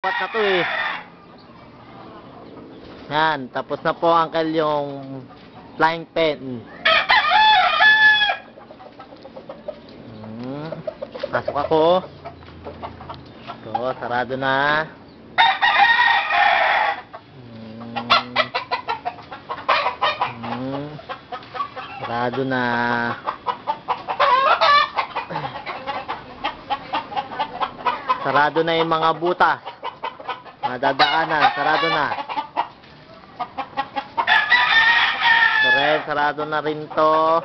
What na to eh. Yan, tapos na po uncle yung flying pen. Pasok ako. Ito, sarado na. Sarado na. Sarado na yung mga butas. Madadaanan, sarado na. Sarado na rin to.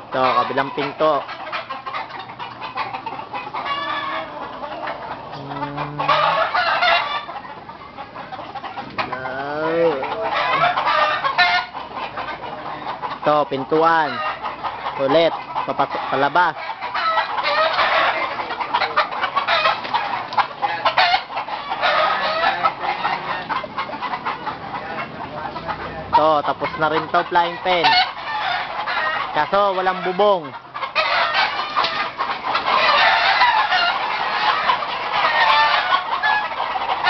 Ito, kabilang pinto. Ito, pintuan. Ulit, papasok, palabas. Ito, tapos na rin to, flying pen. Kaso, walang bubong.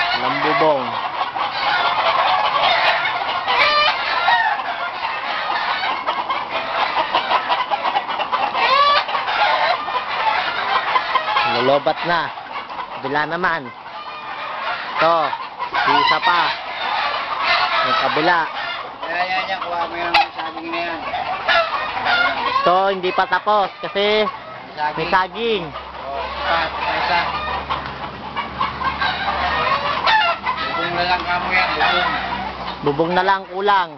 Walang bubong. Lolobat na. Bila naman. Ito, isa pa. Yung kabila. Yan, kuha mo yung saging na yan. Ito, hindi pa tapos kasi may saging. Isa. Bubong na lang kamo yan, bubong. Bubong na lang kulang.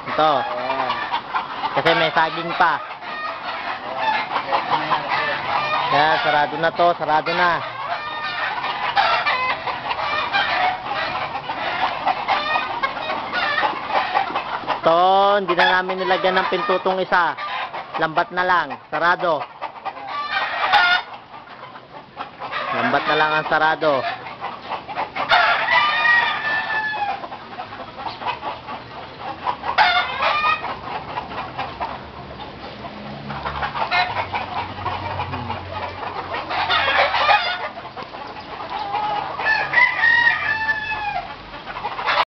Ito. Kasi may saging pa. Yan, sarado na to, sarado na. Ito, hindi na namin nilagyan ng pintutong isa. Lambat na lang, sarado. Lambat na lang ang sarado.